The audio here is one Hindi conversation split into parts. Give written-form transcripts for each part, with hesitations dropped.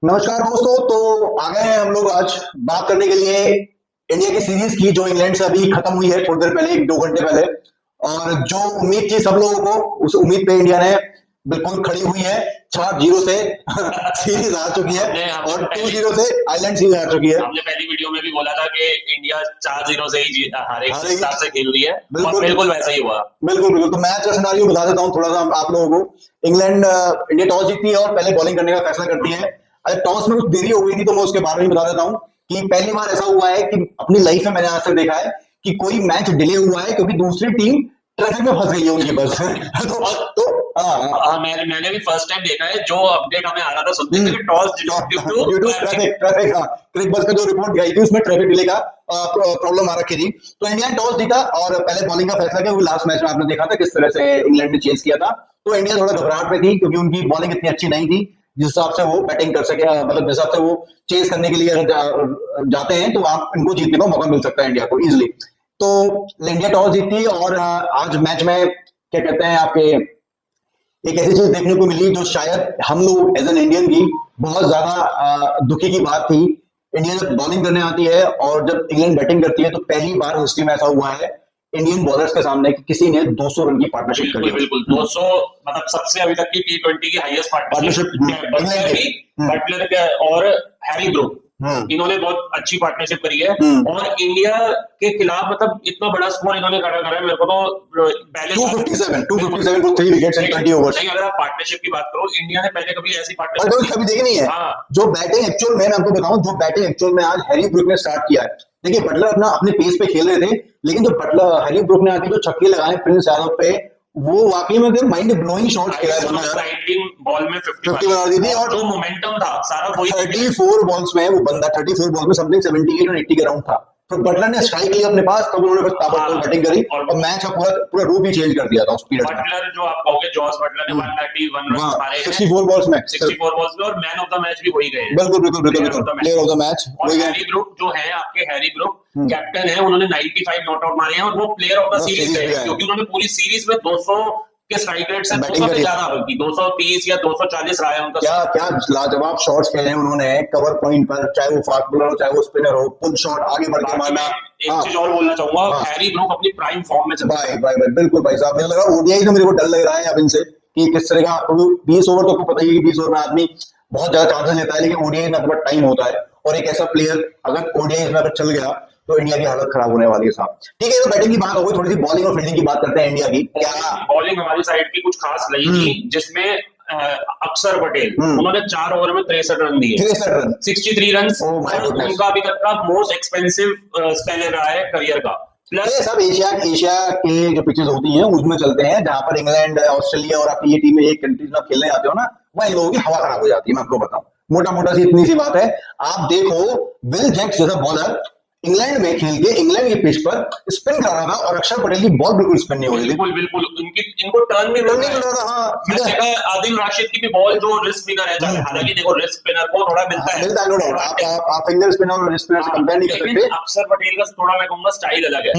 नमस्कार दोस्तों। तो आ गए हैं हम लोग आज बात करने के लिए इंडिया की सीरीज की, जो इंग्लैंड से अभी खत्म हुई है थोड़ी देर पहले, 1-2 घंटे पहले। और जो उम्मीद थी सब लोगों को, उस उम्मीद पे इंडिया ने बिल्कुल खड़ी हुई है। 4-0 से सीरीज हार चुकी है और 2-0 से आइलैंड सीरीज हार चुकी है। हमने पहली वीडियो में भी बोला था कि इंडिया 4-0 से ही हारेगी, हारेगी। इस हिसाब से खेल रही है बिल्कुल। और बिल्कुल वैसा ही हुआ। बिल्कुल। तो मैच का सिनारियो बता देता हूँ थोड़ा सा आप लोगों को। इंडिया टॉस जीतती है और पहले बॉलिंग करने का फैसला करती है। अगर टॉस में कुछ देरी हो गई थी तो मैं उसके बारे में बता देता हूँ कि पहली बार ऐसा हुआ है कि अपनी लाइफ में मैंने आज तक देखा है कि कोई मैच डिले हुआ है क्योंकि दूसरी टीम ट्रैफिक में फंस गई है उनकी बस। तो मैंने भी फर्स्ट टाइम देखा है, जो अपडेट हमें आ रहा था सुनते थे कि टॉस ड्यू टू ट्रैफिक क्रिक बस का जो रिपोर्ट आई थी उसमें ट्रैफिक डिले का प्रॉब्लम आ रखी थी। तो इंडिया ने टॉस जीता और पहले बॉलिंग का फैसला किया। लास्ट मैच में आपने देखा था किस तरह से इंग्लैंड ने चेस किया था। तो इंडिया थोड़ा घबराहट में थी क्योंकि उनकी बॉलिंग इतनी अच्छी नहीं थी जिस हिसाब से वो बैटिंग कर सके, मतलब जिस हिसाब से वो चेस करने के लिए अगर जाते हैं तो आप इनको जीतने का मौका मिल सकता है इंडिया को इजिली। तो इंडिया टॉस जीती और आज मैच में क्या कहते हैं आपके एक ऐसी चीज देखने को मिली जो शायद हम लोग एज एन इंडियन की बहुत ज्यादा दुखी की बात थी। इंडिया जब बॉलिंग करने आती है और जब इंग्लैंड बैटिंग करती है तो पहली बार हिस्ट्री में ऐसा हुआ है इंडियन बॉलर्स के सामने कि किसी ने 200 रन की पार्टनरशिप करी। बिल्कुल 200, मतलब सबसे अभी तक की T20 की हाईएस्ट पार्टनरशिप बटलर के और हैरी ब्रूक, इन्होंने बहुत अच्छी पार्टनरशिप करी है। और इंडिया के खिलाफ मतलब इतना बड़ा स्कोर इन्होंने करा है, मेरे को तो पहले 257 for 3 wickets in 20 overs। नहीं, अगर आप पार्टनरशिप की बात करो, इंडिया ने पहले कभी ऐसी पार्टनरशिप कभी देखी नहीं है। जो बैटिंग एक्चुअल में, मैं आपको बताऊं, जो बैटिंग एक्चुअल में आज हैरी ब्रूक ने स्टार्ट किया है। देखिए बटलर अपने पेस पे खेल रहे थे, लेकिन जो हैरी ब्रूक ने आके जो छक्के लगाए प्रिंस यादव पे, वो वाकई में माइंड ब्लोइंग शॉट खेला है। 19 बॉल में 50 बना दी थी और जो मोमेंटम था सारा वही 34 बॉल्स में वो बंदा 34 बॉल में समथिंग 78 और 80 के राउंड था। तो बटलर ने स्ट्राइक लिया अपने पास, तब उन्होंने फिर ताबड़तोड़ बैटिंग करी और मैच का पूरा रूप ही चेंज कर दिया था उस पीरियड में। बटलर जो आप कहोगे, जॉस बटलर ने 131 रन मारे 64 बॉल्स में 64 बॉल्स में, और मैन ऑफ द मैच भी वही गए। बिल्कुल प्लेयर ऑफ द मैच। और हैरी ब्रूक जो है, आपके हैरी ब्रूक कैप्टन है, उन्होंने 95 नॉट आउट मारे हैं और वो प्लेयर ऑफ द सीरीज है, क्योंकि उन्होंने पूरी सीरीज में 200 के स्ट्राइक रेट से 200 से ज्यादा, बल्कि 230 या 240 रहा है उनका। क्या लाजवाब शॉट्स खेले हैं उन्होंने कवर पॉइंट पर, चाहे वो फास्ट बॉलर हो चाहे वो स्पिनर हो, पुल शॉट आगे बढ़ के मारना। एक चीज और बोलना चाहूंगा, हैरी ब्रूक अपनी प्राइम फॉर्म में चल रहा है। बिल्कुल भाई साहब, मुझे लगा ओडीआई से मेरे को डर लग रहा है अब इनसे कि किस तरह का 20 ओवर, तो आपको पता ही है कि 20 ओवर में आदमी बहुत ज्यादा चांसेस लेता है, लेकिन ओडीआई में बहुत टाइम होता है और एक ऐसा प्लेयर अगर ओडीआई में अगर चल गया तो इंडिया की हालत खराब होने वाली है साहब। ठीक है, तो बैटिंग की बात हो गई, थोड़ी सी बॉलिंग और फील्डिंग की बात करते हैं इंडिया की। क्या बॉलिंग हमारी साइड की कुछ खास रही थी, जिसमें अक्षर पटेल, उन्होंने 4 ओवर में 63 रन दिए, 63 रन। उनका अभी तक का मोस्ट एक्सपेंसिव स्पेनर रहा है करियर का। प्लस सब एशिया के जो पिचेस होती हैं उसमें चलते हैं, जहां पर इंग्लैंड, ऑस्ट्रेलिया और आपकी ये टीमें एक कंट्रीज में खेलने जाते हो ना, वह इन लोगों की हवा खराब हो जाती है। मैं आपको बताऊं, मोटा सी इतनी सी बात है। आप देखो विल जैक्स जैसा बॉलर इंग्लैंड में खेल के इंग्लैंड की पिच पर स्पिन कर रहा था और अक्षर पटेल की बॉल बिल्कुल स्पिन नहीं हो रही थी। बिल्कुल इनको टर्न भी मिल रहा था। आदिल राशिद की भी बॉल जो रिस्ट स्पिनर है, हालांकि देखो रिस्ट स्पिनर को थोड़ा मिलता है, आप फिंगर स्पिनर और रिस्ट स्पिनर से कंपेयर नहीं कर सकते। अक्षर पटेल का थोड़ा मैं कहूंगा स्टाइल अलग है,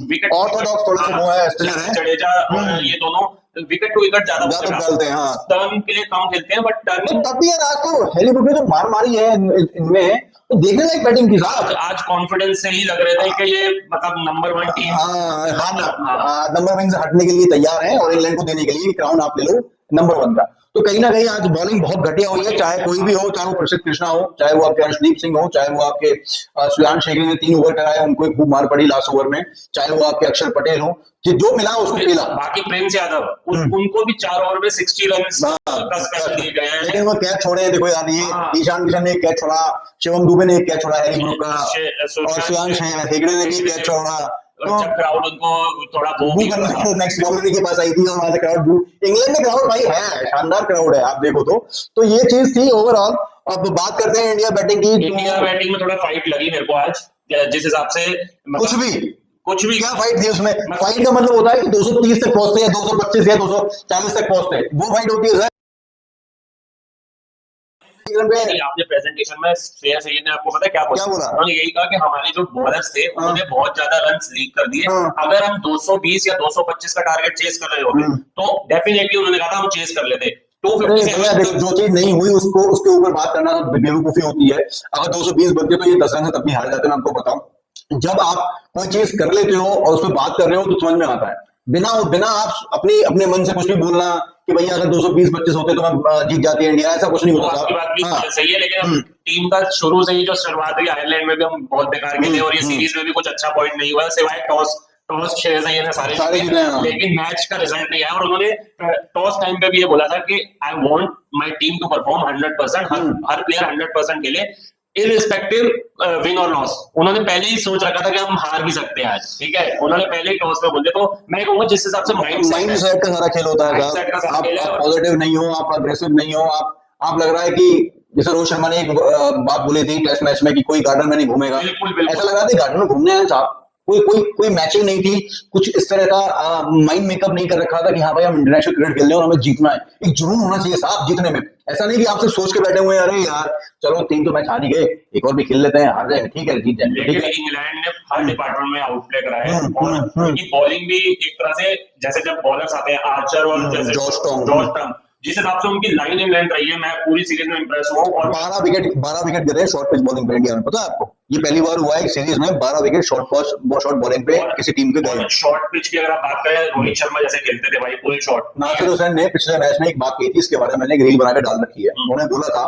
विकेट ऑर्थोडॉक्स थोड़ा सा वो है, स्पिनर है। जडेजा और ये दोनों विकेट टू विकेट ज्यादा डालते हैं, टर्न के लिए कम खेलते हैं, बट टर्न तब भी यार आज तो हैरी ब्रूक ने जो मार मारी है इनमें, तो देखने लायक बैटिंग की साथ। आज कॉन्फिडेंस से ही लग रहे थे कि ये मतलब नंबर 1 टीम नंबर 1 से हटने के लिए तैयार है और इंग्लैंड को देने के लिए क्राउन आप ले लो नंबर 1 का। तो कहीं ना कहीं आज बॉलिंग बहुत घटिया हुई है, चाहे कोई भी हो, चाहे वो प्रसिद्ध कृष्णा हो, चाहे वो आपके अर्शदीप सिंह हो, चाहे वो आपके सुयान शेखरी ने 3 ओवर कराए, उनको खूब मार पड़ी लास्ट ओवर में, चाहे वो आपके अक्षर पटेल हो, कि जो मिला उसको मिला। बाकी प्रिंस यादव, उनको भी 4 ओवर में 60 रन दिए गए हैं, लेकिन वो कैच छोड़े हैं। देखो यार, ये ईशान किशन ने एक कैच छोड़ा, शिवम दुबे ने एक कैच छोड़ा हैरी ब्रूक का, और सुयान शेखरी ने भी कैच छोड़ा। जब क्राउड उनको थोड़ा नेक्स्ट बॉलर के पास आई थी और वहां से क्राउड इंग्लैंड में क्राउड भाई है, शानदार क्राउड है आप देखो तो ये चीज थी ओवरऑल। अब बात करते हैं इंडिया बैटिंग की। इंडिया बैटिंग में थोड़ा फाइट लगी मेरे को आज, जिस हिसाब से कुछ भी क्या फाइट थी उसमें। फाइट का मतलब होता है कि 230 तक पहुंचते हैं, 225 या 240 तक पहुंचते हैं, वो फाइट होती है। आपने प्रेजेंटेशन में श्रेयस अय्यर ने आपको पता है क्या बोला? उन्होंने यही कहा कि हमारे जो बॉलर्स थे उन्होंने बहुत ज्यादा रन लीक कर दिए। अगर हम 220 या 225 का टारगेट चेस कर रहे होते तो डेफिनेटली उन्होंने कहा था हम चेस कर लेते, 250 जो चीज नहीं हुई उसको उसके ऊपर बात करना बेवकूफी होती है। अगर 220 बनते तो ये 10 रन से तब भी हार जाते हैं, मैं आपको बताऊं। जब आप कोई चीज कर लेते हो और उसमें बात कर रहे हो तो समझ में आता है, बिना बिना आप अपने मन से कुछ भी बोलना कि भैया अगर 220-25 होते तो मैं जीत जाती है इंडिया, ऐसा कुछ नहीं होता आपकी बात भी हाँ। सही है, लेकिन टीम का शुरू से ही जो शुरुआत हुई आयरलैंड में भी हम बहुत बेकार खेले और ये सीरीज में भी कुछ अच्छा पॉइंट नहीं हुआ सिवाय टॉस श्रेयस अय्यर ने सारे जीते, लेकिन मैच का रिजल्ट नहीं आया। और उन्होंने टॉस टाइम पे भी ये बोला था कि I want my team to perform 100%, हर प्लेयर 100% खेले इररिस्पेक्टिव विन और लॉस। उन्होंने पहले ही सोच रखा था कि हम हार भी सकते हैं आज, ठीक है, उन्होंने पहले ही टॉस में बोल दिया। तो मैं कहूंगा जिस हिसाब से माइंड सेट का सारा खेल होता है, आप पॉजिटिव नहीं हो, आप अग्रेसिव नहीं हो, आप लग रहा है कि जैसे रोहित शर्मा ने एक बात बोली थी टेस्ट मैच में कि कोई गार्डन में नहीं घूमेगा, ऐसा लग रहा था गार्डन में घूमने आए साहब, कोई मैचिंग नहीं थी, कुछ इस तरह का माइंड मेकअप नहीं कर रखा था कि हाँ भाई हम इंटरनेशनल क्रिकेट खेल रहे हैं और हमें जीतना है। एक जुनून होना चाहिए साहब जीतने में, ऐसा नहीं कि आप सिर्फ सोच के बैठे हुए हैं अरे यार चलो 3 तो मैच हार ही गए, एक और भी खेल लेते हैं, हार जाएंगे ठीक है जीत जाएंगे। लेकिन इंग्लैंड ने हर डिपार्टमेंट में आउटप्ले करा है और उनकी बॉलिंग भी एक तरह से, जैसे जब बॉलर्स आते हैं आर्चर और जैसे जॉर्ज टॉम, जिस हिसाब से उनकी लाइन इन लेंथ रही है, मैं पूरी सीरीज में इंप्रेस हुआ हूं। और 12 विकेट गिरे शॉर्ट पिच बॉलिंग पे इंडिया में, पता है आपको? ये पहली बार हुआ है एक सीरीज में 12 विकेट शॉर्ट बॉलिंग पे किसी टीम के गए। शॉर्ट पिच की अगर आप बात करें, रोहित शर्मा जैसे खेलते थे भाई पूरे शॉर्ट। नासिर हुसैन ने पिछले मैच में एक बात कही थी, इसके बारे में मैंने एक रील बना के डाल रखी है। उन्होंने बोला था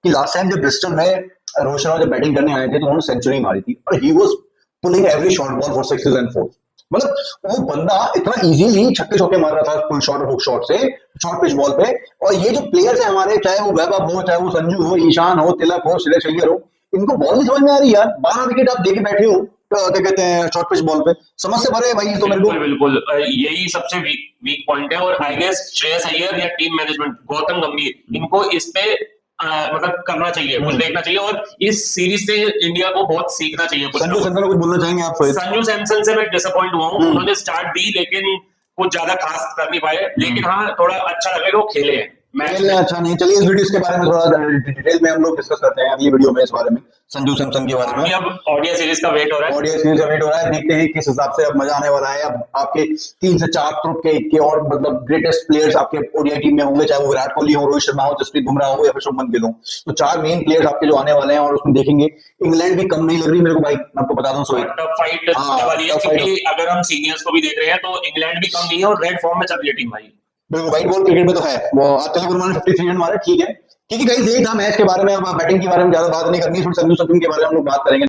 कि लास्ट टाइम जब ब्रिस्टल में रोहित शर्मा जब बैटिंग करने आए थे तो उन्होंने सेंचुरी मारी थी और he was pulling every shot ball for sixes and force. मतलब वो बंदा इतना इजीली छक्के चौके मार रहा था फुल शॉट और हुक शॉट से शॉर्ट पिच बॉल पे। और ये जो प्लेयर्स है हमारे, चाहे वो वैभव हो, चाहे वो संजू हो, ईशान हो, तिलक हो, श्रेयस अय्यर हो, इनको बॉल नहीं समझ में आ रही यार। 12 विकेट आप देके बैठे हो तो क्या कहते हैं शॉर्ट पिच बॉल पे, समझ से भरे भाई। तो मेरे को बिल्कुल यही सबसे वीक पॉइंट है। और आई गेस श्रेयस अय्यर या टीम मैनेजमेंट गौतम गंभीर इनको इस पे मतलब करना चाहिए, कुछ देखना चाहिए और इस सीरीज से इंडिया को बहुत सीखना चाहिए। संजू सैमसन कुछ बोलना चाहेंगे आप? संजू सैमसन से मैं डिसअपॉइंट हुआ हूँ, उन्होंने स्टार्ट दी लेकिन कुछ ज्यादा खास कर नहीं पाए, लेकिन हाँ थोड़ा अच्छा लगे वो खेले हैं। अच्छा नहीं, चलिए इस वीडियो के बारे में थोड़ा डिटेल में हम लोग डिस्कस करते हैं अगली वीडियो में इस बारे में, संजू सैमसन के बारे में। अब ओडीआई सीरीज का वेट हो रहा है, ओडीआई सीरीज का वेट हो रहा है, देखते हैं किस हिसाब से अब मजा आने वाला है। अब आपके 3 से 4 ग्रुप के और मतलब ग्रेटेस्ट प्लेयर्स आपके ओडीआई टीम में होंगे, चाहे वो विराट कोहली हो, रोहित शर्मा हो, जसप्रीत बुमराह हो या फिर शुभमन गिल हो। तो 4 मेन प्लेयर्स आपके जो आने वाले हैं और उसमें देखेंगे। इंग्लैंड भी कम नहीं लग रही मेरे को भाई, मैं आपको बता दूं। टफ फाइट वाली है, क्योंकि अगर हम सीनियर्स को भी देख रहे हैं तो इंग्लैंड भी कम नहीं है और रेड फॉर्म में चल रही है टीम भाई। बिल्कुल, व्हाइट बॉल क्रिकेट में तो है वो। अतुल कुमार ने 53 रन मारे, ठीक है। गाइस यही था मैच के बारे में, अब बैटिंग के बारे में ज्यादा बात नहीं करनी, संजू सैमसन के बारे में हम लोग बात करेंगे।